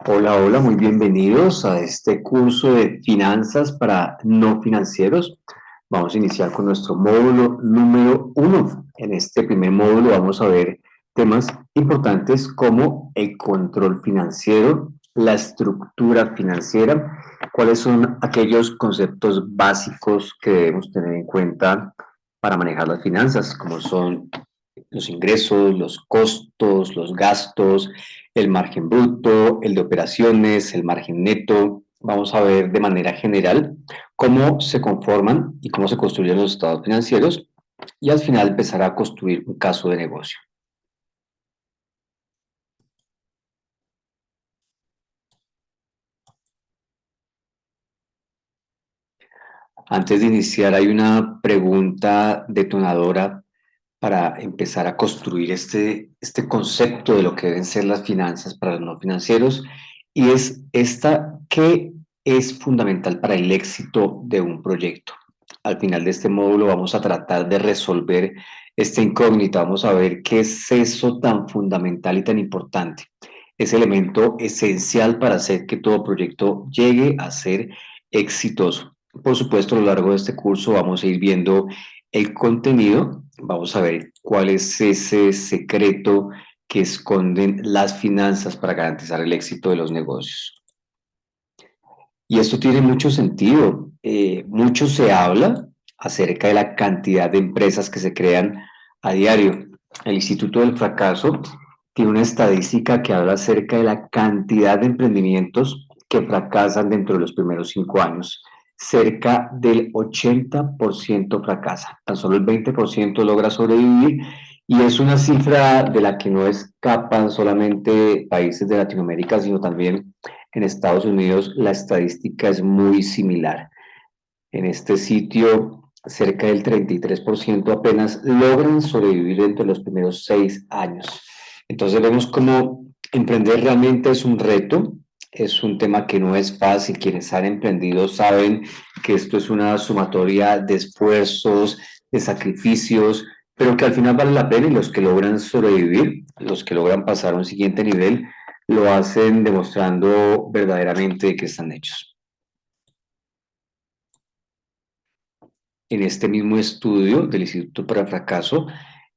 Hola, hola, muy bienvenidos a este curso de finanzas para no financieros. Vamos a iniciar con nuestro módulo número 1. En este primer módulo vamos a ver temas importantes como el control financiero, la estructura financiera, cuáles son aquellos conceptos básicos que debemos tener en cuenta para manejar las finanzas, como son los ingresos, los costos, los gastos, el margen bruto, el de operaciones, el margen neto. Vamos a ver de manera general cómo se conforman y cómo se construyen los estados financieros y al final empezar a construir un caso de negocio. Antes de iniciar, hay una pregunta detonadora para empezar a construir este concepto de lo que deben ser las finanzas para los no financieros, y es esta: ¿qué es fundamental para el éxito de un proyecto? Al final de este módulo vamos a tratar de resolver esta incógnita, vamos a ver qué es eso tan fundamental y tan importante, ese elemento esencial para hacer que todo proyecto llegue a ser exitoso. Por supuesto, a lo largo de este curso vamos a ir viendo el contenido, vamos a ver cuál es ese secreto que esconden las finanzas para garantizar el éxito de los negocios. Y esto tiene mucho sentido. Mucho se habla acerca de la cantidad de empresas que se crean a diario. El Instituto del Fracaso tiene una estadística que habla acerca de la cantidad de emprendimientos que fracasan dentro de los primeros 5 años. Cerca del 80% fracasa, tan solo el 20% logra sobrevivir, y es una cifra de la que no escapan solamente países de Latinoamérica, sino también en Estados Unidos. La estadística es muy similar. En este sitio, cerca del 33% apenas logran sobrevivir dentro de los primeros 6 años. Entonces vemos cómo emprender realmente es un reto, es un tema que no es fácil. Quienes han emprendido saben que esto es una sumatoria de esfuerzos, de sacrificios, pero que al final vale la pena, y los que logran sobrevivir, los que logran pasar a un siguiente nivel, lo hacen demostrando verdaderamente que están hechos. En este mismo estudio del Instituto para el Fracaso,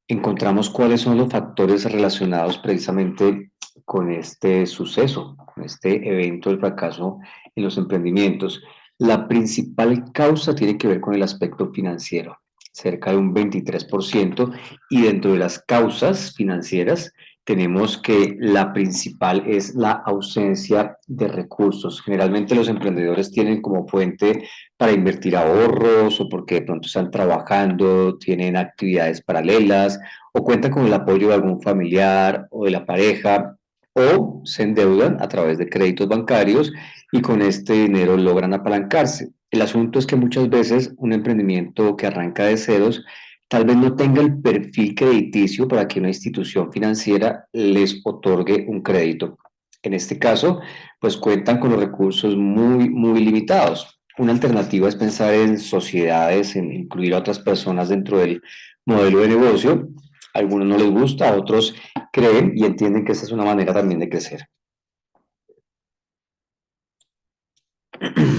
encontramos cuáles son los factores relacionados precisamente con este suceso, con este evento del fracaso en los emprendimientos. La principal causa tiene que ver con el aspecto financiero, cerca de un 23%, y dentro de las causas financieras tenemos que la principal es la ausencia de recursos. Generalmente los emprendedores tienen como fuente para invertir ahorros, o porque de pronto están trabajando, tienen actividades paralelas, o cuentan con el apoyo de algún familiar o de la pareja, o se endeudan a través de créditos bancarios y con este dinero logran apalancarse. El asunto es que muchas veces un emprendimiento que arranca de ceros tal vez no tenga el perfil crediticio para que una institución financiera les otorgue un crédito. En este caso, pues cuentan con los recursos muy, muy limitados. Una alternativa es pensar en sociedades, en incluir a otras personas dentro del modelo de negocio. A algunos no les gusta, a otros creen y entienden que esa es una manera también de crecer.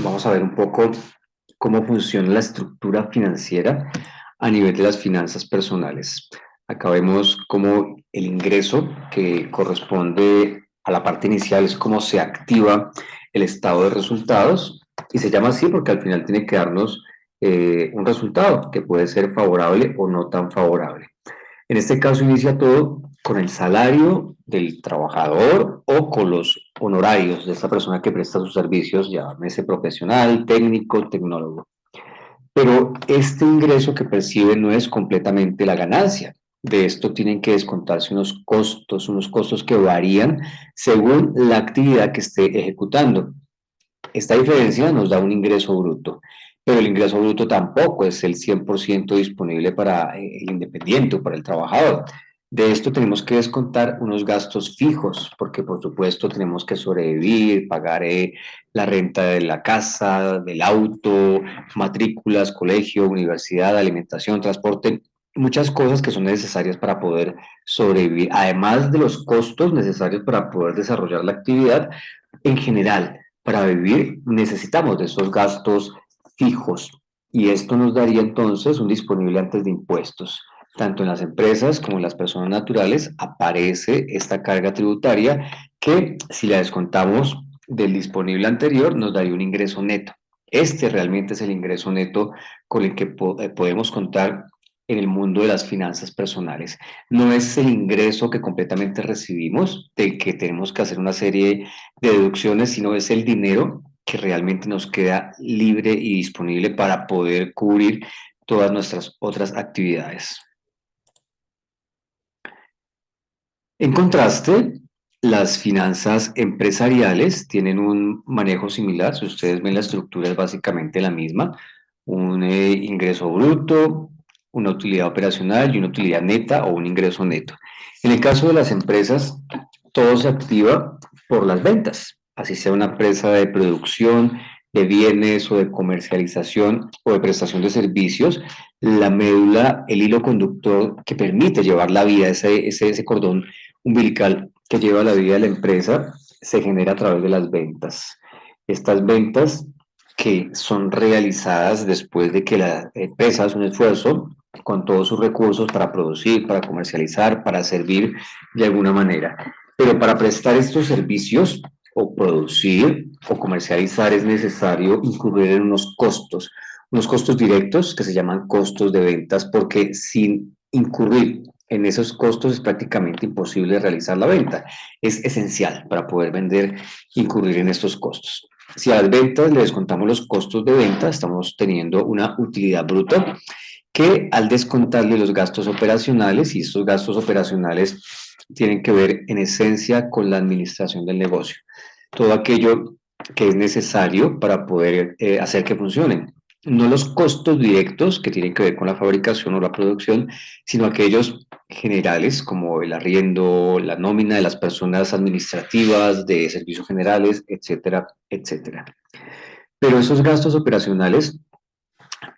Vamos a ver un poco cómo funciona la estructura financiera a nivel de las finanzas personales. Acá vemos cómo el ingreso, que corresponde a la parte inicial, es cómo se activa el estado de resultados, y se llama así porque al final tiene que darnos un resultado que puede ser favorable o no tan favorable. En este caso inicia todo con el salario del trabajador o con los honorarios de esta persona que presta sus servicios, llámese profesional, técnico, tecnólogo. Pero este ingreso que percibe no es completamente la ganancia. De esto tienen que descontarse unos costos que varían según la actividad que esté ejecutando. Esta diferencia nos da un ingreso bruto, pero el ingreso bruto tampoco es el 100% disponible para el independiente o para el trabajador. De esto tenemos que descontar unos gastos fijos, porque por supuesto tenemos que sobrevivir, pagar la renta de la casa, del auto, matrículas, colegio, universidad, alimentación, transporte. muchas cosas que son necesarias para poder sobrevivir, además de los costos necesarios para poder desarrollar la actividad. En general, para vivir necesitamos de esos gastos fijos y esto nos daría entonces un disponible antes de impuestos. Tanto en las empresas como en las personas naturales aparece esta carga tributaria que si la descontamos del disponible anterior nos daría un ingreso neto. Este realmente es el ingreso neto con el que podemos contar en el mundo de las finanzas personales. No es el ingreso que completamente recibimos, del que tenemos que hacer una serie de deducciones, sino es el dinero que realmente nos queda libre y disponible para poder cubrir todas nuestras otras actividades. En contraste, las finanzas empresariales tienen un manejo similar. Si ustedes ven, la estructura es básicamente la misma. Un ingreso bruto, una utilidad operacional y una utilidad neta o un ingreso neto. En el caso de las empresas, todo se activa por las ventas. Así sea una empresa de producción de bienes o de comercialización o de prestación de servicios, la médula, el hilo conductor que permite llevar la vida, ese cordón umbilical que lleva la vida de la empresa se genera a través de las ventas. Estas ventas que son realizadas después de que la empresa hace un esfuerzo con todos sus recursos para producir, para comercializar, para servir de alguna manera. Pero para prestar estos servicios o producir o comercializar es necesario incurrir en unos costos directos que se llaman costos de ventas, porque sin incurrir en esos costos es prácticamente imposible realizar la venta. Es esencial para poder vender incurrir en estos costos. Si a las ventas le descontamos los costos de venta, estamos teniendo una utilidad bruta que al descontarle los gastos operacionales, y estos gastos operacionales tienen que ver en esencia con la administración del negocio, todo aquello que es necesario para poder hacer que funcionen. No los costos directos que tienen que ver con la fabricación o la producción, sino aquellos generales como el arriendo, la nómina de las personas administrativas, de servicios generales, etcétera, etcétera. Pero esos gastos operacionales,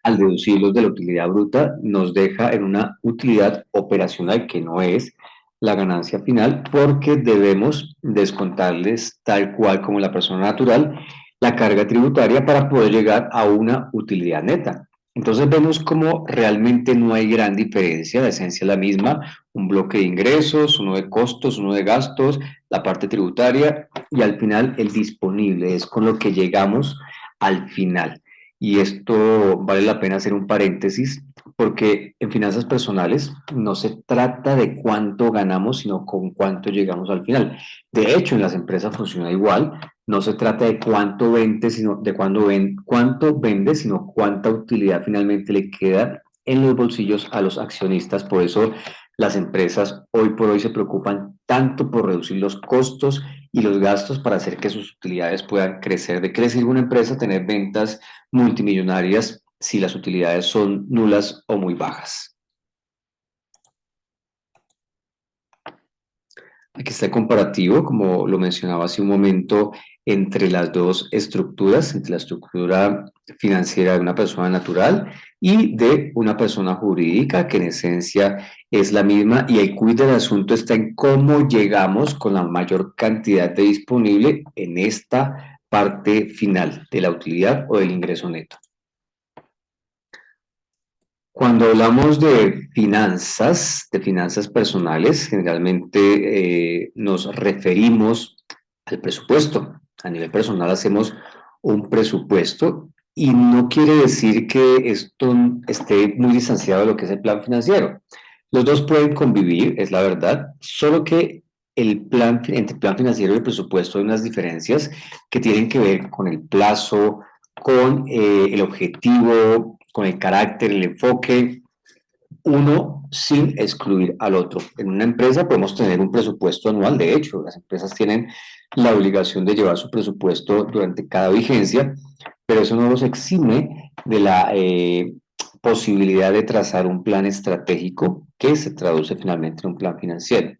al deducirlos de la utilidad bruta, nos deja en una utilidad operacional que no es la ganancia final, porque debemos descontarles, tal cual como la persona natural, la carga tributaria para poder llegar a una utilidad neta. Entonces vemos como realmente no hay gran diferencia, la esencia es la misma, un bloque de ingresos, uno de costos, uno de gastos, la parte tributaria y al final el disponible es con lo que llegamos al final. Y esto vale la pena hacer un paréntesis porque en finanzas personales no se trata de cuánto ganamos, sino con cuánto llegamos al final. De hecho, en las empresas funciona igual. No se trata de cuánto vende, sino de cuánto vende, sino cuánta utilidad finalmente le queda en los bolsillos a los accionistas. Por eso las empresas hoy por hoy se preocupan tanto por reducir los costos y los gastos para hacer que sus utilidades puedan crecer. ¿De qué le sirve una empresa tener ventas multimillonarias si las utilidades son nulas o muy bajas? Aquí está el comparativo, como lo mencionaba hace un momento, entre las dos estructuras, entre la estructura financiera de una persona natural y de una persona jurídica, que en esencia es la misma, y el quid del asunto está en cómo llegamos con la mayor cantidad de disponible en esta parte final de la utilidad o del ingreso neto. Cuando hablamos de finanzas personales, generalmente nos referimos al presupuesto. A nivel personal hacemos un presupuesto y no quiere decir que esto esté muy distanciado de lo que es el plan financiero. Los dos pueden convivir, es la verdad, solo que entre el plan financiero y el presupuesto hay unas diferencias que tienen que ver con el plazo, con el objetivo, con el carácter, el enfoque, uno sin excluir al otro. En una empresa podemos tener un presupuesto anual, de hecho, las empresas tienen la obligación de llevar su presupuesto durante cada vigencia, pero eso no los exime de la posibilidad de trazar un plan estratégico que se traduce finalmente en un plan financiero.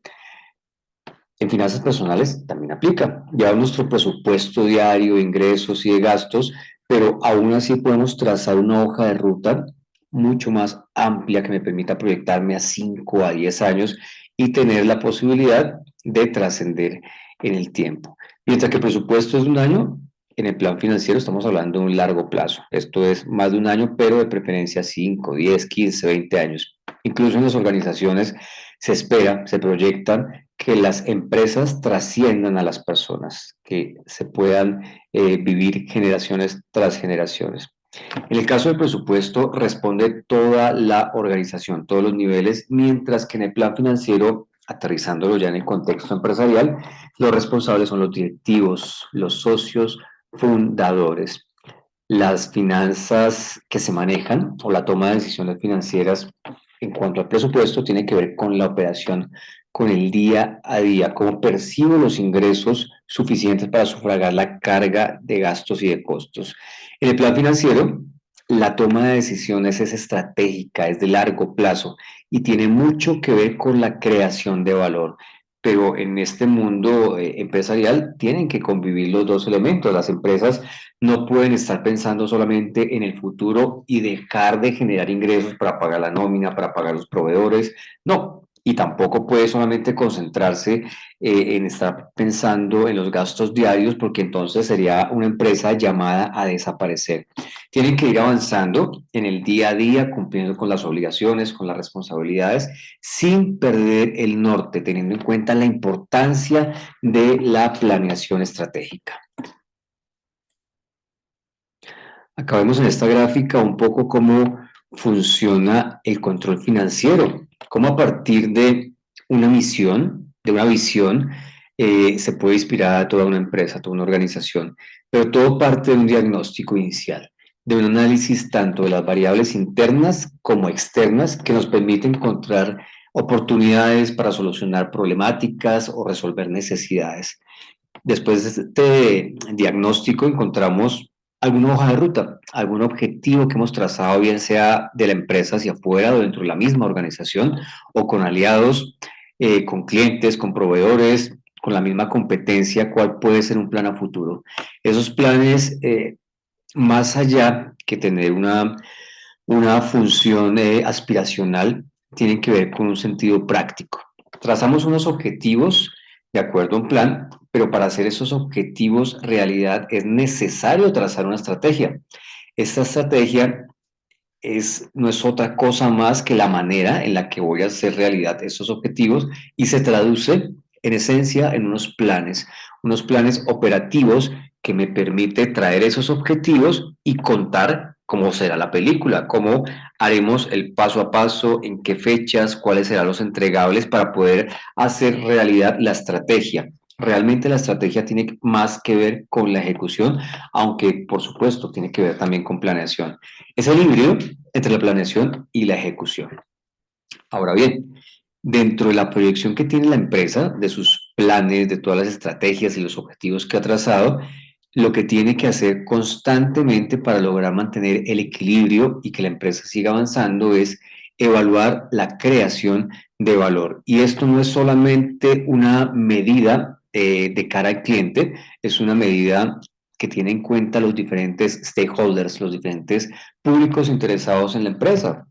En finanzas personales también aplica. Llevamos nuestro presupuesto diario de ingresos y de gastos, pero aún así podemos trazar una hoja de ruta mucho más amplia que me permita proyectarme a 5 a 10 años y tener la posibilidad de trascender en el tiempo. Mientras que el presupuesto es de un año, en el plan financiero estamos hablando de un largo plazo. Esto es más de un año, pero de preferencia 5, 10, 15, 20 años. Incluso en las organizaciones se espera, se proyectan que las empresas trasciendan a las personas, que se puedan vivir generaciones tras generaciones. En el caso del presupuesto responde toda la organización, todos los niveles, mientras que en el plan financiero, aterrizándolo ya en el contexto empresarial, los responsables son los directivos, los socios, fundadores. Las finanzas que se manejan o la toma de decisiones financieras en cuanto al presupuesto tiene que ver con la operación, con el día a día, cómo percibo los ingresos suficientes para sufragar la carga de gastos y de costos. En el plan financiero, la toma de decisiones es estratégica, es de largo plazo y tiene mucho que ver con la creación de valor. Pero en este mundo empresarial tienen que convivir los dos elementos. Las empresas no pueden estar pensando solamente en el futuro y dejar de generar ingresos para pagar la nómina, para pagar los proveedores. No, y tampoco puede solamente concentrarse en estar pensando en los gastos diarios, porque entonces sería una empresa llamada a desaparecer. Tienen que ir avanzando en el día a día, cumpliendo con las obligaciones, con las responsabilidades, sin perder el norte, teniendo en cuenta la importancia de la planeación estratégica. Acá vemos en esta gráfica un poco cómo funciona el control financiero, cómo a partir de una misión, de una visión, se puede inspirar a toda una empresa, a toda una organización, pero todo parte de un diagnóstico inicial, de un análisis tanto de las variables internas como externas que nos permite encontrar oportunidades para solucionar problemáticas o resolver necesidades. Después de este diagnóstico encontramos alguna hoja de ruta, algún objetivo que hemos trazado, bien sea de la empresa hacia afuera o dentro de la misma organización o con aliados, con clientes, con proveedores, con la misma competencia, cuál puede ser un plan a futuro. Esos planes, más allá que tener una función aspiracional, tienen que ver con un sentido práctico. Trazamos unos objetivos de acuerdo a un plan, pero para hacer esos objetivos realidad es necesario trazar una estrategia. Esta estrategia no es otra cosa más que la manera en la que voy a hacer realidad esos objetivos y se traduce en esencia en unos planes operativos que me permite traer esos objetivos y contar cómo será la película, cómo haremos el paso a paso, en qué fechas, cuáles serán los entregables para poder hacer realidad la estrategia. Realmente la estrategia tiene más que ver con la ejecución, aunque por supuesto tiene que ver también con planeación. Es el híbrido entre la planeación y la ejecución. Ahora bien, dentro de la proyección que tiene la empresa, de sus planes, de todas las estrategias y los objetivos que ha trazado, lo que tiene que hacer constantemente para lograr mantener el equilibrio y que la empresa siga avanzando es evaluar la creación de valor. Y esto no es solamente una medida de cara al cliente, es una medida que tiene en cuenta los diferentes stakeholders, los diferentes públicos interesados en la empresa.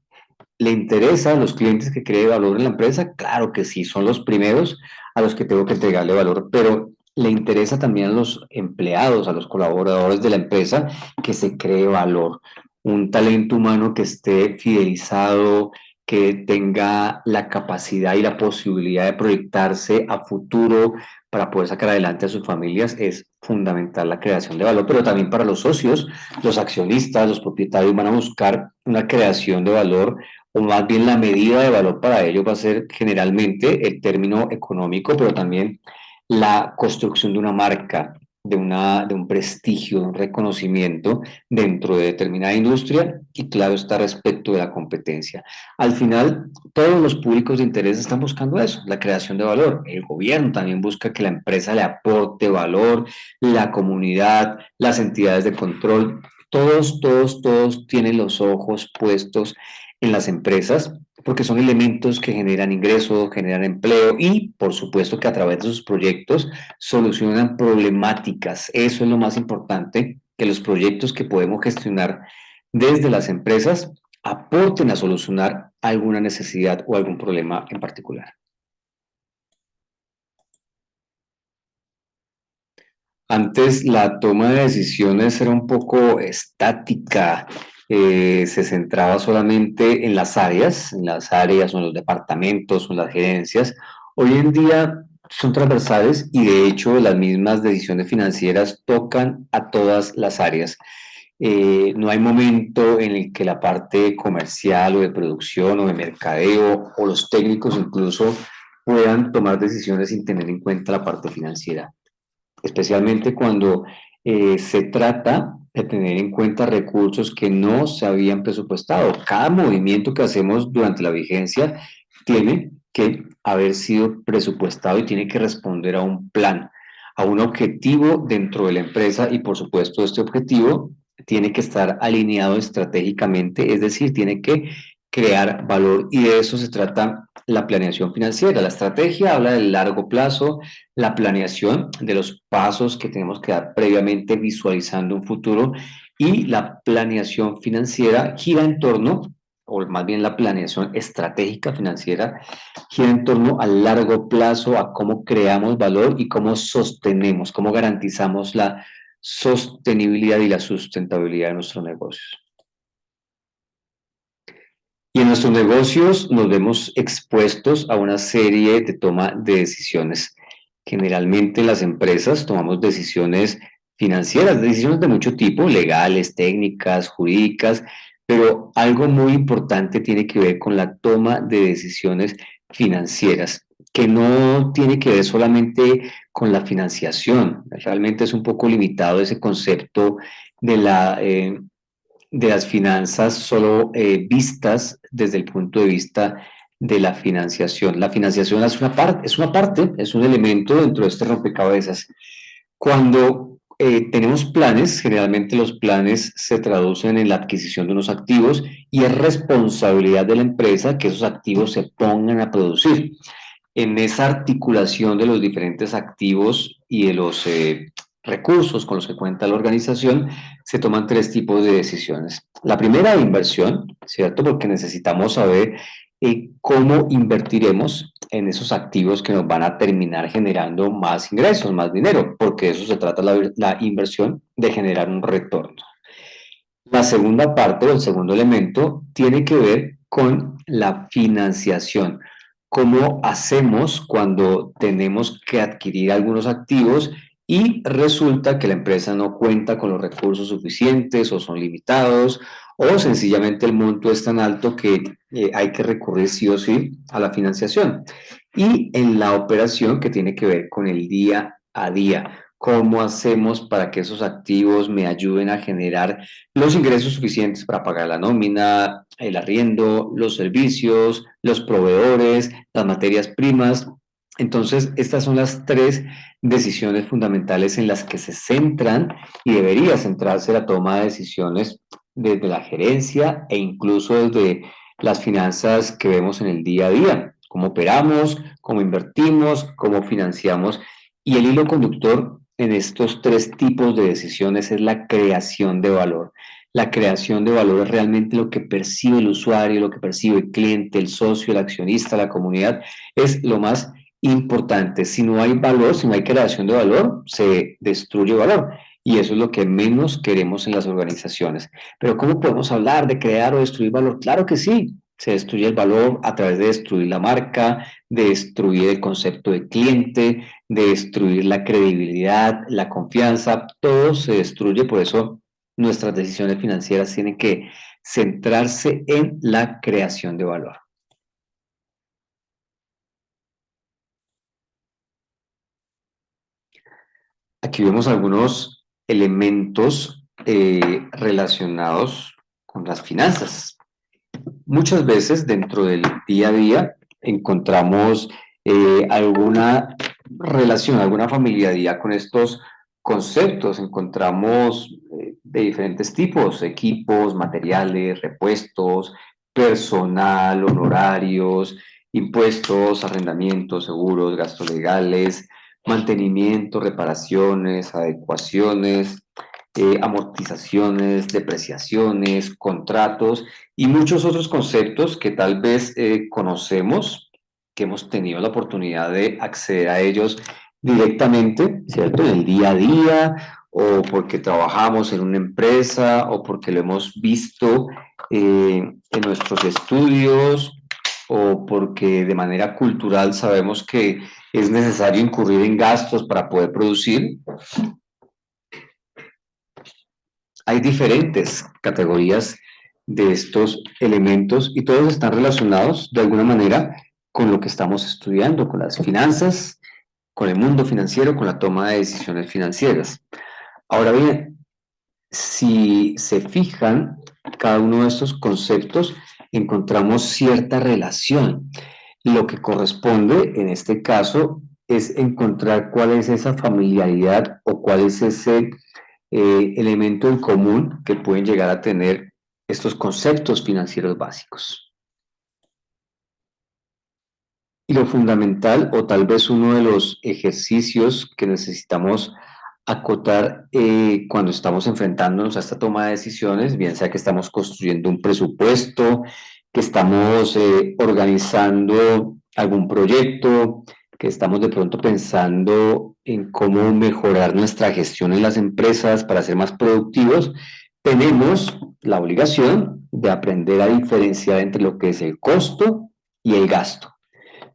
¿Le interesa a los clientes que cree valor en la empresa? Claro que sí, son los primeros a los que tengo que entregarle valor, pero le interesa también a los empleados, a los colaboradores de la empresa que se cree valor. Un talento humano que esté fidelizado, que tenga la capacidad y la posibilidad de proyectarse a futuro para poder sacar adelante a sus familias es fundamental la creación de valor, pero también para los socios, los accionistas, los propietarios van a buscar una creación de valor o más bien la medida de valor para ellos va a ser generalmente el término económico, pero también la construcción de una marca, de un prestigio, de un reconocimiento dentro de determinada industria y claro está respecto de la competencia. Al final, todos los públicos de interés están buscando eso, la creación de valor. El gobierno también busca que la empresa le aporte valor, la comunidad, las entidades de control, todos tienen los ojos puestos en las empresas, porque son elementos que generan ingresos, generan empleo y, por supuesto, que a través de sus proyectos solucionan problemáticas. Eso es lo más importante, que los proyectos que podemos gestionar desde las empresas aporten a solucionar alguna necesidad o algún problema en particular. Antes la toma de decisiones era un poco estática, se centraba solamente en las áreas o en los departamentos o en las gerencias. Hoy en día son transversales y de hecho las mismas decisiones financieras tocan a todas las áreas. No hay momento en el que la parte comercial o de producción o de mercadeo o los técnicos incluso puedan tomar decisiones sin tener en cuenta la parte financiera, especialmente cuando se trata de tener en cuenta recursos que no se habían presupuestado. Cada movimiento que hacemos durante la vigencia tiene que haber sido presupuestado y tiene que responder a un plan, a un objetivo dentro de la empresa y por supuesto este objetivo tiene que estar alineado estratégicamente, es decir, tiene que crear valor y de eso se trata la planeación financiera. La estrategia habla del largo plazo, la planeación de los pasos que tenemos que dar previamente visualizando un futuro y la planeación financiera gira en torno, o más bien la planeación estratégica financiera, gira en torno al largo plazo, a cómo creamos valor y cómo sostenemos, cómo garantizamos la sostenibilidad y la sustentabilidad de nuestros negocios. Y en nuestros negocios nos vemos expuestos a una serie de toma de decisiones. Generalmente en las empresas tomamos decisiones financieras, decisiones de mucho tipo, legales, técnicas, jurídicas, pero algo muy importante tiene que ver con la toma de decisiones financieras, que no tiene que ver solamente con la financiación. Realmente es un poco limitado ese concepto de de las finanzas solo vistas desde el punto de vista de la financiación. La financiación es un elemento dentro de este rompecabezas. Cuando tenemos planes, generalmente los planes se traducen en la adquisición de unos activos y es responsabilidad de la empresa que esos activos se pongan a producir. En esa articulación de los diferentes activos y de los recursos con los que cuenta la organización, se toman tres tipos de decisiones. La primera, inversión, ¿cierto? Porque necesitamos saber cómo invertiremos en esos activos que nos van a terminar generando más ingresos, más dinero, porque de eso se trata la inversión, de generar un retorno. La segunda parte o el segundo elemento tiene que ver con la financiación. ¿Cómo hacemos cuando tenemos que adquirir algunos activos y resulta que la empresa no cuenta con los recursos suficientes o son limitados o sencillamente el monto es tan alto que hay que recurrir sí o sí a la financiación? Y en la operación que tiene que ver con el día a día. ¿Cómo hacemos para que esos activos me ayuden a generar los ingresos suficientes para pagar la nómina, el arriendo, los servicios, los proveedores, las materias primas? Entonces, estas son las tres decisiones fundamentales en las que se centran y debería centrarse la toma de decisiones desde la gerencia e incluso desde las finanzas que vemos en el día a día, cómo operamos, cómo invertimos, cómo financiamos. Y el hilo conductor en estos tres tipos de decisiones es la creación de valor. La creación de valor es realmente lo que percibe el usuario, lo que percibe el cliente, el socio, el accionista, la comunidad, es lo más importante. Si no hay valor, si no hay creación de valor, se destruye valor. Y eso es lo que menos queremos en las organizaciones. Pero ¿cómo podemos hablar de crear o destruir valor? Claro que sí. Se destruye el valor a través de destruir la marca, de destruir el concepto de cliente, de destruir la credibilidad, la confianza. Todo se destruye, por eso nuestras decisiones financieras tienen que centrarse en la creación de valor. Aquí vemos algunos elementos relacionados con las finanzas. Muchas veces dentro del día a día encontramos alguna relación, alguna familiaridad con estos conceptos. Encontramos de diferentes tipos, equipos, materiales, repuestos, personal, honorarios, impuestos, arrendamientos, seguros, gastos legales, mantenimiento, reparaciones, adecuaciones. amortizaciones, depreciaciones, contratos y muchos otros conceptos que tal vez conocemos, que hemos tenido la oportunidad de acceder a ellos directamente, ¿cierto? En el día a día, o porque trabajamos en una empresa, o porque lo hemos visto en nuestros estudios, o porque de manera cultural sabemos que es necesario incurrir en gastos para poder producir. Hay diferentes categorías de estos elementos y todos están relacionados de alguna manera con lo que estamos estudiando, con las finanzas, con el mundo financiero, con la toma de decisiones financieras. Ahora bien, si se fijan, cada uno de estos conceptos encontramos cierta relación. Lo que corresponde en este caso es encontrar cuál es esa familiaridad o cuál es ese elemento en común que pueden llegar a tener estos conceptos financieros básicos. Y lo fundamental, o tal vez uno de los ejercicios que necesitamos acotar cuando estamos enfrentándonos a esta toma de decisiones, bien sea que estamos construyendo un presupuesto, que estamos organizando algún proyecto, que estamos de pronto pensando en cómo mejorar nuestra gestión en las empresas para ser más productivos, tenemos la obligación de aprender a diferenciar entre lo que es el costo y el gasto,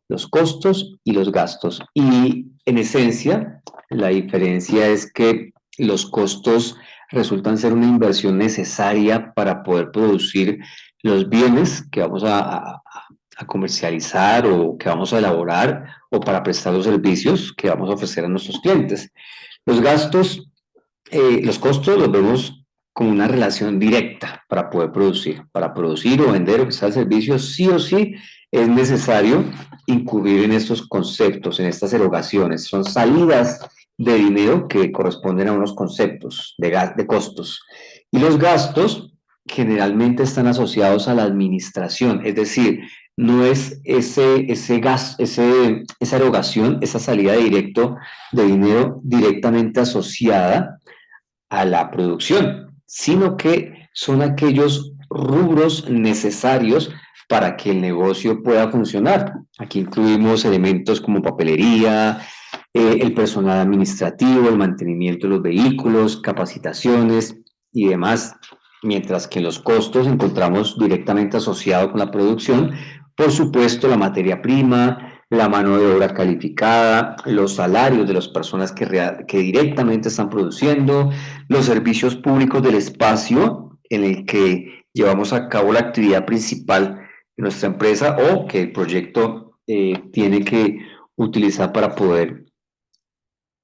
los costos y los gastos. Y en esencia, la diferencia es que los costos resultan ser una inversión necesaria para poder producir los bienes que vamos a comercializar o que vamos a elaborar o para prestar los servicios que vamos a ofrecer a nuestros clientes. Los gastos, los costos los vemos como una relación directa para poder producir. Para producir o vender o prestar servicios, sí o sí es necesario incurrir en estos conceptos, en estas erogaciones. Son salidas de dinero que corresponden a unos conceptos de costos. Y los gastos generalmente están asociados a la administración, es decir, no es esa erogación, esa salida de dinero directamente asociada a la producción, sino que son aquellos rubros necesarios para que el negocio pueda funcionar. Aquí incluimos elementos como papelería, el personal administrativo, el mantenimiento de los vehículos, capacitaciones y demás, mientras que en los costos encontramos directamente asociado con la producción, por supuesto, la materia prima, la mano de obra calificada, los salarios de las personas que directamente están produciendo, los servicios públicos del espacio en el que llevamos a cabo la actividad principal de nuestra empresa o que el proyecto tiene que utilizar para poder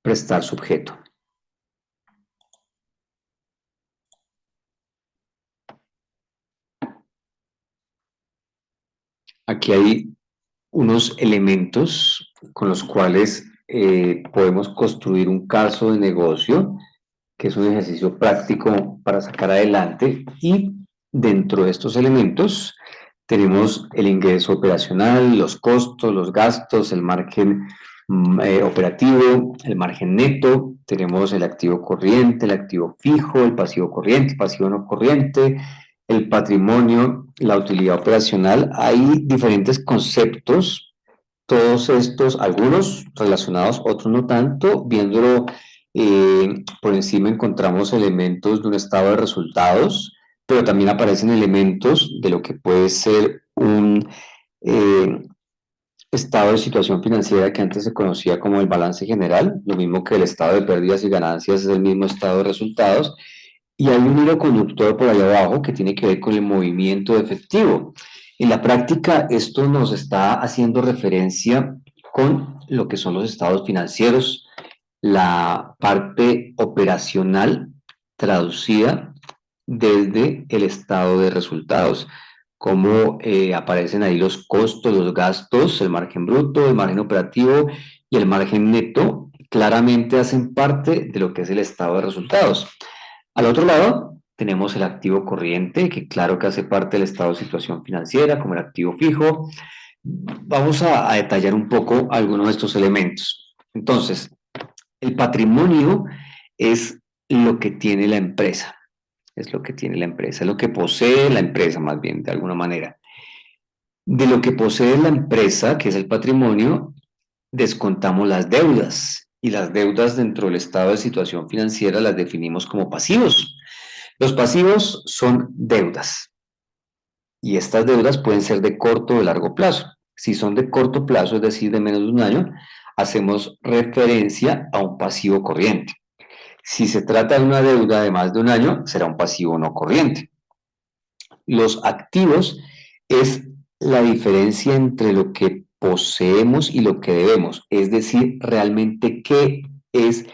prestar sujeto. Aquí hay unos elementos con los cuales podemos construir un caso de negocio, que es un ejercicio práctico para sacar adelante, y dentro de estos elementos tenemos el ingreso operacional, los costos, los gastos, el margen operativo, el margen neto, tenemos el activo corriente, el activo fijo, el pasivo corriente, el pasivo no corriente, el patrimonio, la utilidad operacional. Hay diferentes conceptos, todos estos, algunos relacionados, otros no tanto. Viéndolo por encima encontramos elementos de un estado de resultados, pero también aparecen elementos de lo que puede ser un eh, estado de situación financiera que antes se conocía como el balance general, lo mismo que el estado de pérdidas y ganancias es el mismo estado de resultados, y hay un hilo conductor por ahí abajo que tiene que ver con el movimiento de efectivo. En la práctica, esto nos está haciendo referencia con lo que son los estados financieros, la parte operacional traducida desde el estado de resultados, cómo aparecen ahí los costos, los gastos, el margen bruto, el margen operativo y el margen neto, claramente hacen parte de lo que es el estado de resultados. Al otro lado, tenemos el activo corriente, que claro que hace parte del estado de situación financiera, como el activo fijo. Vamos a detallar un poco algunos de estos elementos. Entonces, el patrimonio es lo que tiene la empresa. Es lo que tiene la empresa, es lo que posee la empresa más bien, de alguna manera. De lo que posee la empresa, que es el patrimonio, descontamos las deudas. Y las deudas dentro del estado de situación financiera las definimos como pasivos. Los pasivos son deudas. Y estas deudas pueden ser de corto o de largo plazo. Si son de corto plazo, es decir, de menos de un año, hacemos referencia a un pasivo corriente. Si se trata de una deuda de más de un año, será un pasivo no corriente. Los activos es la diferencia entre lo que poseemos y lo que debemos, es decir, realmente qué es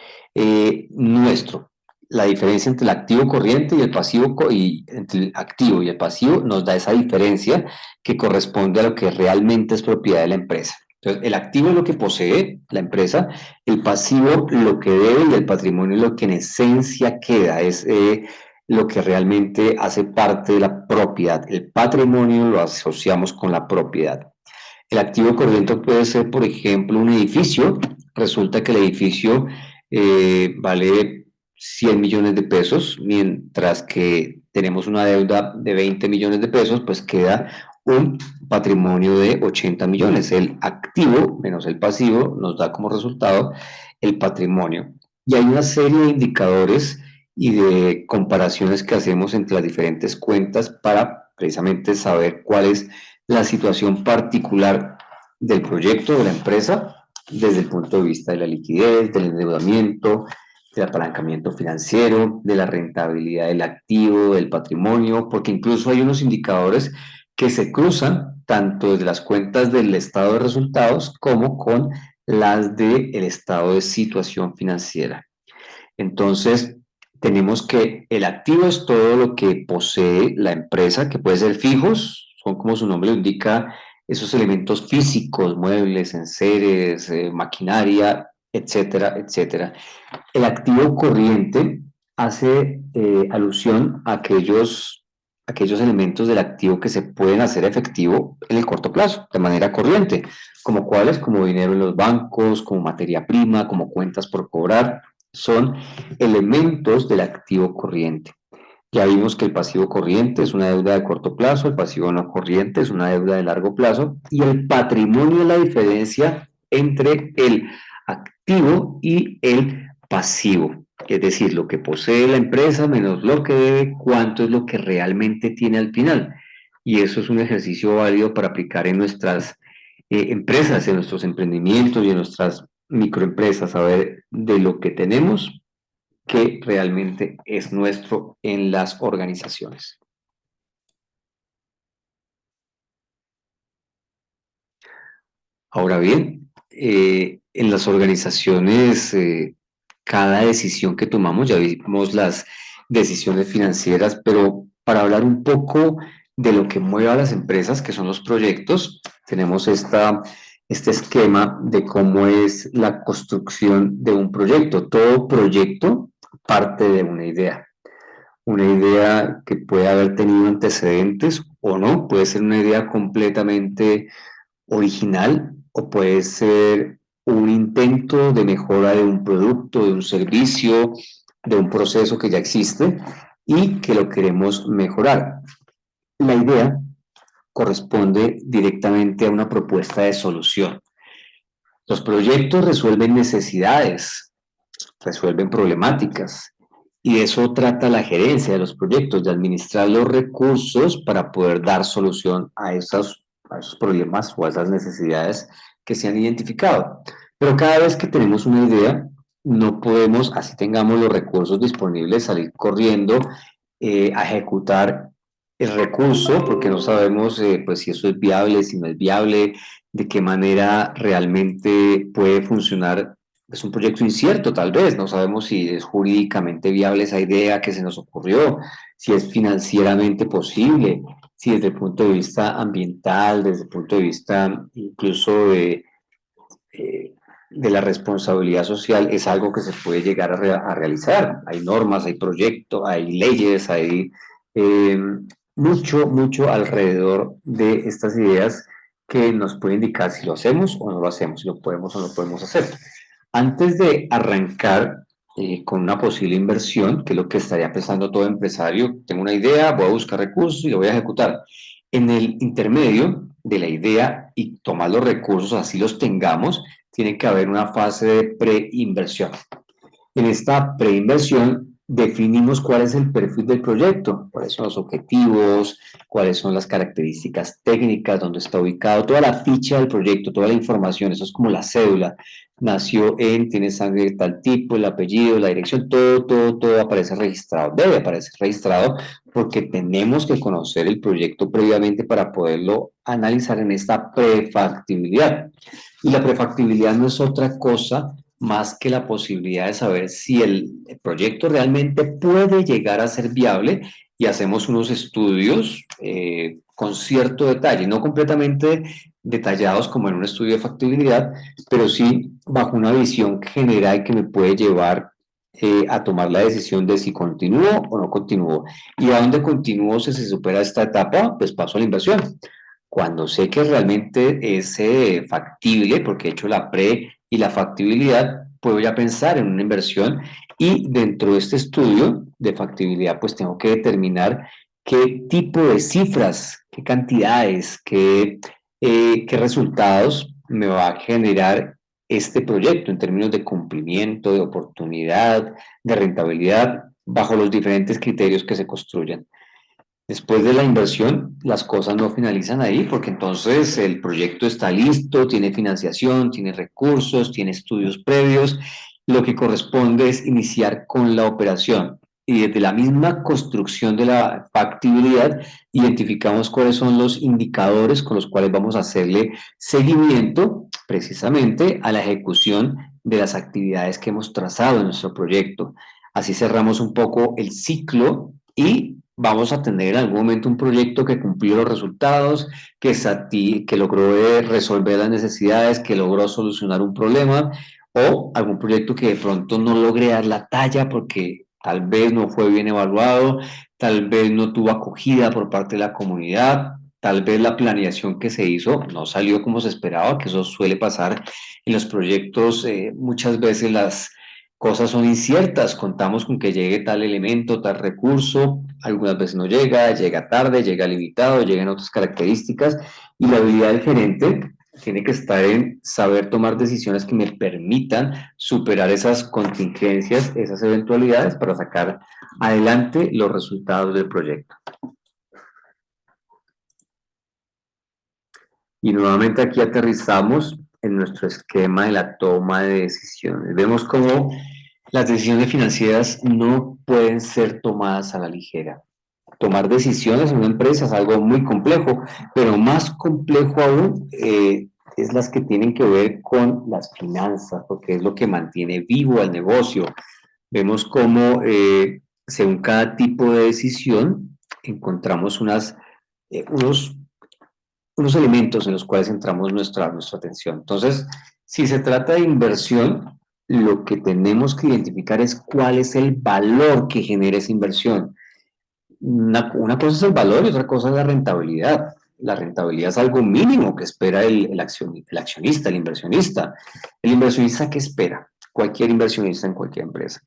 nuestro. La diferencia entre el activo corriente y el pasivo, y entre el activo y el pasivo nos da esa diferencia que corresponde a lo que realmente es propiedad de la empresa. Entonces, el activo es lo que posee la empresa, el pasivo lo que debe y el patrimonio es lo que en esencia queda, es lo que realmente hace parte de la propiedad. El patrimonio lo asociamos con la propiedad. El activo corriente puede ser, por ejemplo, un edificio. Resulta que el edificio vale 100 millones de pesos, mientras que tenemos una deuda de 20 millones de pesos, pues queda un patrimonio de 80 millones. El activo menos el pasivo nos da como resultado el patrimonio. Y hay una serie de indicadores y de comparaciones que hacemos entre las diferentes cuentas para precisamente saber cuál es la situación particular del proyecto de la empresa desde el punto de vista de la liquidez, del endeudamiento, del apalancamiento financiero, de la rentabilidad del activo, del patrimonio, porque incluso hay unos indicadores que se cruzan tanto desde las cuentas del estado de resultados como con las del estado de situación financiera. Entonces, tenemos que el activo es todo lo que posee la empresa, que puede ser fijos, son como su nombre lo indica, esos elementos físicos, muebles, enseres, maquinaria, etcétera, etcétera. El activo corriente hace alusión a aquellos elementos del activo que se pueden hacer efectivo en el corto plazo, de manera corriente, como cuáles, como dinero en los bancos, como materia prima, como cuentas por cobrar, son elementos del activo corriente. Ya vimos que el pasivo corriente es una deuda de corto plazo, el pasivo no corriente es una deuda de largo plazo y el patrimonio es la diferencia entre el activo y el pasivo, es decir, lo que posee la empresa menos lo que debe, cuánto es lo que realmente tiene al final. Y eso es un ejercicio válido para aplicar en nuestras empresas, en nuestros emprendimientos y en nuestras microempresas, saber de lo que tenemos que realmente es nuestro en las organizaciones. Ahora bien, en las organizaciones, cada decisión que tomamos, ya vimos las decisiones financieras, pero para hablar un poco de lo que mueve a las empresas, que son los proyectos, tenemos este esquema de cómo es la construcción de un proyecto. Todo proyecto parte de una idea que puede haber tenido antecedentes o no, puede ser una idea completamente original o puede ser un intento de mejora de un producto, de un servicio, de un proceso que ya existe y que lo queremos mejorar. La idea corresponde directamente a una propuesta de solución. Los proyectos resuelven necesidades, resuelven problemáticas. Y de eso trata la gerencia de los proyectos, de administrar los recursos para poder dar solución a esos problemas o a esas necesidades que se han identificado. Pero cada vez que tenemos una idea, no podemos, así tengamos los recursos disponibles, salir corriendo a ejecutar el recurso, porque no sabemos pues, si eso es viable, si no es viable, de qué manera realmente puede funcionar. Es un proyecto incierto, tal vez, no sabemos si es jurídicamente viable esa idea que se nos ocurrió, si es financieramente posible, si desde el punto de vista ambiental, desde el punto de vista incluso de la responsabilidad social, es algo que se puede llegar a realizar. Hay normas, hay proyectos, hay leyes, hay eh, mucho alrededor de estas ideas que nos puede indicar si lo hacemos o no lo hacemos, si lo podemos o no podemos hacer. Antes de arrancar con una posible inversión, que es lo que estaría pensando todo empresario. Tengo una idea, voy a buscar recursos y lo voy a ejecutar. En el intermedio de la idea y tomar los recursos, así los tengamos, tiene que haber una fase de preinversión. En esta preinversión definimos cuál es el perfil del proyecto, cuáles son los objetivos, cuáles son las características técnicas, dónde está ubicado, toda la ficha del proyecto, toda la información, eso es como la cédula. Nació en, tiene sangre de tal tipo, el apellido, la dirección, todo aparece registrado, debe aparecer registrado porque tenemos que conocer el proyecto previamente para poderlo analizar en esta prefactibilidad. Y la prefactibilidad no es otra cosa más que la posibilidad de saber si el proyecto realmente puede llegar a ser viable y hacemos unos estudios con cierto detalle, no completamente detallados como en un estudio de factibilidad, pero sí bajo una visión general que me puede llevar a tomar la decisión de si continúo o no continúo. Y a dónde continúo si se supera esta etapa, pues paso a la inversión. Cuando sé que realmente es factible, porque he hecho la pre y la factibilidad, puedo ya pensar en una inversión y dentro de este estudio de factibilidad, pues tengo que determinar qué tipo de cifras, qué cantidades, qué resultados me va a generar este proyecto en términos de cumplimiento, de oportunidad, de rentabilidad, bajo los diferentes criterios que se construyan. Después de la inversión, las cosas no finalizan ahí porque entonces el proyecto está listo, tiene financiación, tiene recursos, tiene estudios previos. Lo que corresponde es iniciar con la operación. Y desde la misma construcción de la factibilidad, identificamos cuáles son los indicadores con los cuales vamos a hacerle seguimiento precisamente a la ejecución de las actividades que hemos trazado en nuestro proyecto. Así cerramos un poco el ciclo y vamos a tener en algún momento un proyecto que cumplió los resultados, que logró resolver las necesidades, que logró solucionar un problema, o algún proyecto que de pronto no logre dar la talla porque tal vez no fue bien evaluado, tal vez no tuvo acogida por parte de la comunidad, tal vez la planeación que se hizo no salió como se esperaba, que eso suele pasar en los proyectos. Muchas veces las cosas son inciertas, contamos con que llegue tal elemento, tal recurso, algunas veces no llega, llega tarde, llega limitado, llegan otras características y la habilidad del gerente tiene que estar en saber tomar decisiones que me permitan superar esas contingencias, esas eventualidades para sacar adelante los resultados del proyecto. Y nuevamente aquí aterrizamos en nuestro esquema de la toma de decisiones. Vemos cómo las decisiones financieras no pueden ser tomadas a la ligera. Tomar decisiones en una empresa es algo muy complejo, pero más complejo aún es las que tienen que ver con las finanzas, porque es lo que mantiene vivo al negocio. Vemos cómo, según cada tipo de decisión, encontramos unos elementos en los cuales centramos nuestra atención. Entonces, si se trata de inversión, lo que tenemos que identificar es cuál es el valor que genera esa inversión. Una cosa es el valor y otra cosa es la rentabilidad. La rentabilidad es algo mínimo que espera el accionista, el inversionista. El inversionista, ¿qué espera? Cualquier inversionista en cualquier empresa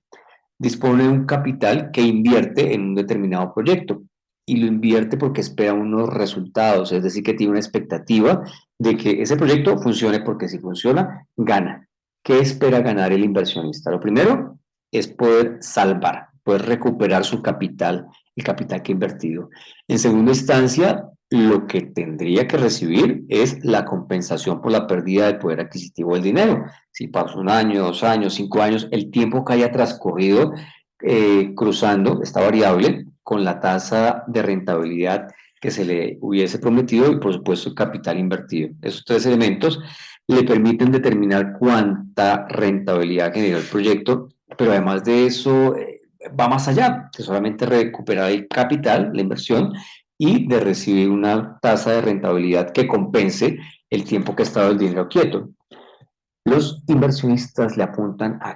dispone de un capital que invierte en un determinado proyecto y lo invierte porque espera unos resultados, es decir, que tiene una expectativa de que ese proyecto funcione porque si funciona, gana. ¿Qué espera ganar el inversionista? Lo primero es poder salvar, poder recuperar su capital, el capital que ha invertido. En segunda instancia, lo que tendría que recibir es la compensación por la pérdida del poder adquisitivo del dinero. Si pasa un año, 2 años, 5 años, el tiempo que haya transcurrido cruzando esta variable con la tasa de rentabilidad que se le hubiese prometido y por supuesto el capital invertido. Esos tres elementos le permiten determinar cuánta rentabilidad generó el proyecto, pero además de eso va más allá, que solamente recuperar el capital, la inversión, y de recibir una tasa de rentabilidad que compense el tiempo que ha estado el dinero quieto. Los inversionistas le apuntan a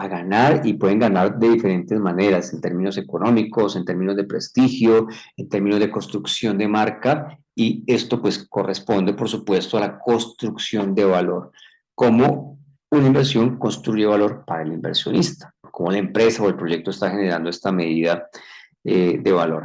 ganar y pueden ganar de diferentes maneras, en términos económicos, en términos de prestigio, en términos de construcción de marca, y esto pues corresponde, por supuesto, a la construcción de valor. ¿Cómo una inversión construye valor para el inversionista, como la empresa o el proyecto está generando esta medida de valor.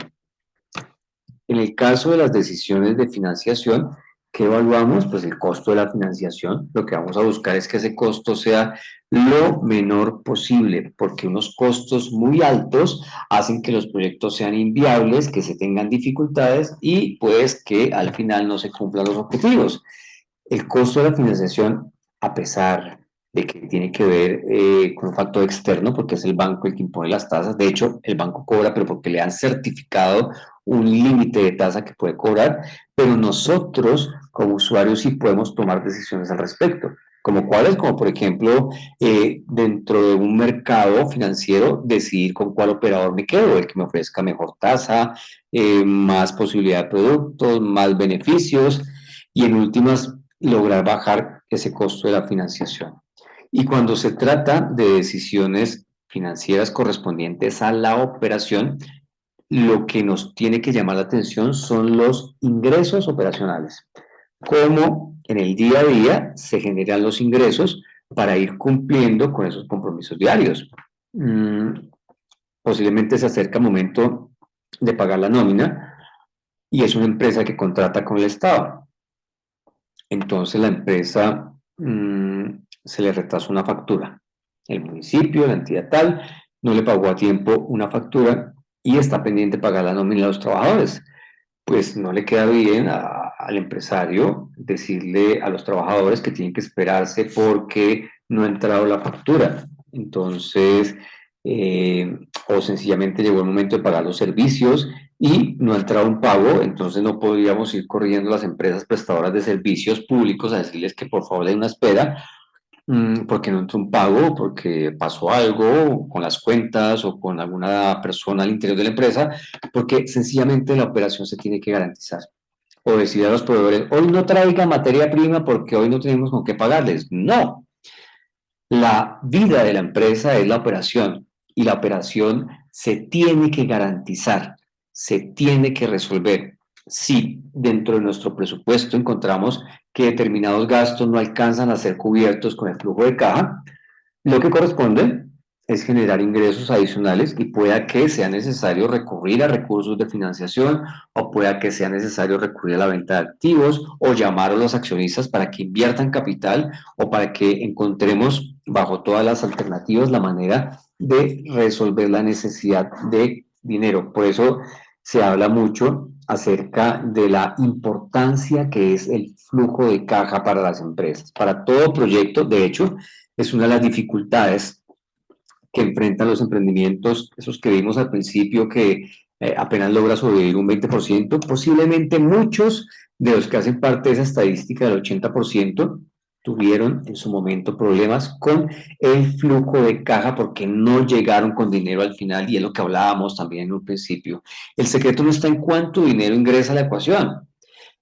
En el caso de las decisiones de financiación, ¿qué evaluamos? Pues el costo de la financiación. Lo que vamos a buscar es que ese costo sea lo menor posible, porque unos costos muy altos hacen que los proyectos sean inviables, que se tengan dificultades y pues que al final no se cumplan los objetivos. El costo de la financiación, a pesar de que tiene que ver con un factor externo, porque es el banco el que impone las tasas, de hecho, el banco cobra, pero porque le han certificado un límite de tasa que puede cobrar, pero nosotros como usuarios sí podemos tomar decisiones al respecto. ¿Como cuáles? Como por ejemplo, dentro de un mercado financiero, decidir con cuál operador me quedo, el que me ofrezca mejor tasa, más posibilidad de productos, más beneficios y en últimas lograr bajar ese costo de la financiación. Y cuando se trata de decisiones financieras correspondientes a la operación, lo que nos tiene que llamar la atención son los ingresos operacionales. Cómo en el día a día se generan los ingresos para ir cumpliendo con esos compromisos diarios. Posiblemente se acerca el momento de pagar la nómina y es una empresa que contrata con el Estado. Entonces la empresa se le retrasó una factura. El municipio, la entidad tal, no le pagó a tiempo una factura y está pendiente de pagar la nómina a los trabajadores. Pues no le queda bien al empresario decirle a los trabajadores que tienen que esperarse porque no ha entrado la factura. Entonces, o sencillamente llegó el momento de pagar los servicios y no ha entrado un pago, entonces no podríamos ir corriendo a las empresas prestadoras de servicios públicos a decirles que por favor den una espera, porque no entró un pago, porque pasó algo con las cuentas o con alguna persona al interior de la empresa, porque sencillamente la operación se tiene que garantizar. O decir a los proveedores, hoy no traiga materia prima porque hoy no tenemos con qué pagarles. No, la vida de la empresa es la operación y la operación se tiene que garantizar, se tiene que resolver. Si dentro de nuestro presupuesto encontramos que determinados gastos no alcanzan a ser cubiertos con el flujo de caja, lo que corresponde es generar ingresos adicionales y pueda que sea necesario recurrir a recursos de financiación o pueda que sea necesario recurrir a la venta de activos o llamar a los accionistas para que inviertan capital o para que encontremos bajo todas las alternativas la manera de resolver la necesidad de dinero. Por eso se habla mucho acerca de la importancia que es el flujo de caja para las empresas. Para todo proyecto, de hecho, es una de las dificultades que enfrentan los emprendimientos, esos que vimos al principio que apenas logra sobrevivir un 20%, posiblemente muchos de los que hacen parte de esa estadística del 80% tuvieron en su momento problemas con el flujo de caja porque no llegaron con dinero al final y es lo que hablábamos también en un principio. El secreto no está en cuánto dinero ingresa a la ecuación,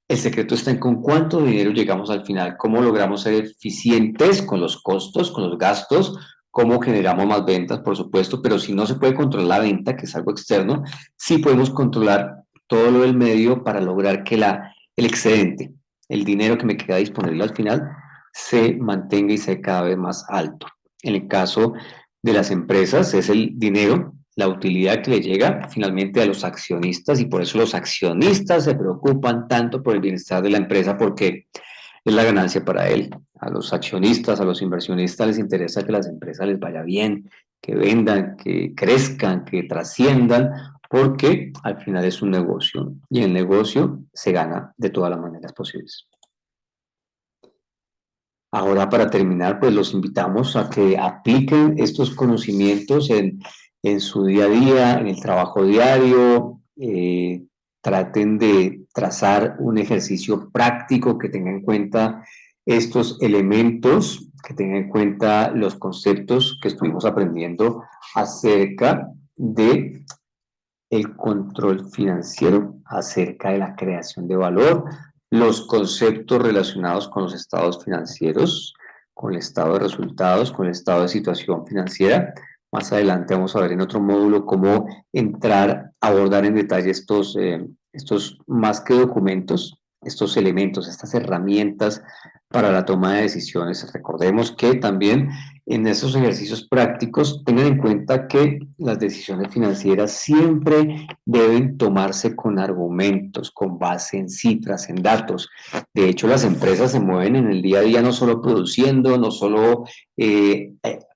el secreto está en con cuánto dinero llegamos al final, cómo logramos ser eficientes con los costos, con los gastos, cómo generamos más ventas, por supuesto, pero si no se puede controlar la venta, que es algo externo, sí podemos controlar todo lo del medio para lograr que el excedente, el dinero que me queda disponible al final, se mantenga y sea cada vez más alto. En el caso de las empresas es el dinero, la utilidad que le llega finalmente a los accionistas y por eso los accionistas se preocupan tanto por el bienestar de la empresa porque es la ganancia para él. A los accionistas, a los inversionistas les interesa que las empresas les vaya bien, que vendan, que crezcan, que trasciendan, porque al final es un negocio y en el negocio se gana de todas las maneras posibles. Ahora, para terminar, pues los invitamos a que apliquen estos conocimientos en su día a día, en el trabajo diario, traten de trazar un ejercicio práctico que tenga en cuenta estos elementos, que tenga en cuenta los conceptos que estuvimos aprendiendo acerca de el control financiero, acerca de la creación de valor, los conceptos relacionados con los estados financieros, con el estado de resultados, con el estado de situación financiera. Más adelante vamos a ver en otro módulo cómo entrar a abordar en detalle estos más que documentos, estos elementos, estas herramientas para la toma de decisiones. Recordemos que también en esos ejercicios prácticos tengan en cuenta que las decisiones financieras siempre deben tomarse con argumentos, con base en cifras, en datos. De hecho, las empresas se mueven en el día a día no solo produciendo, no solo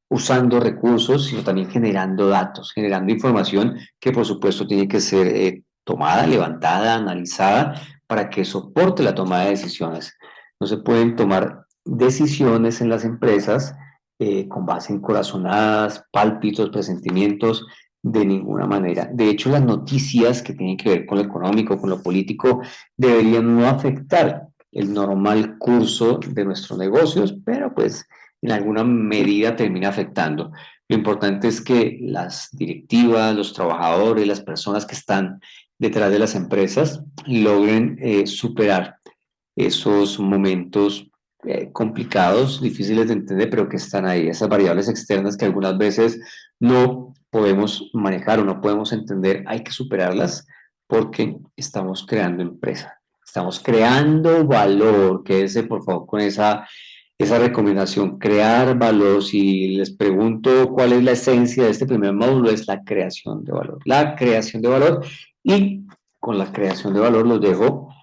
usando recursos, sino también generando datos, generando información que por supuesto tiene que ser tomada, levantada, analizada para que soporte la toma de decisiones. No se pueden tomar decisiones en las empresas con base en corazonadas, pálpitos, presentimientos, de ninguna manera. De hecho, las noticias que tienen que ver con lo económico, con lo político, deberían no afectar el normal curso de nuestros negocios, pero pues en alguna medida termina afectando. Lo importante es que las directivas, los trabajadores, las personas que están detrás de las empresas logren superar esos momentos complicados, difíciles de entender, pero que están ahí, esas variables externas que algunas veces no podemos manejar o no podemos entender, hay que superarlas porque estamos creando empresa, estamos creando valor, quédese por favor con esa recomendación, crear valor. Si les pregunto cuál es la esencia de este primer módulo, es la creación de valor, la creación de valor, y con la creación de valor los dejo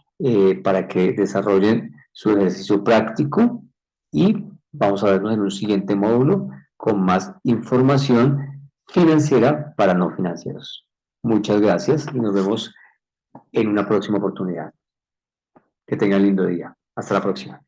para que desarrollen su ejercicio práctico y vamos a vernos en un siguiente módulo con más información financiera para no financieros. Muchas gracias y nos vemos en una próxima oportunidad. Que tengan lindo día. Hasta la próxima.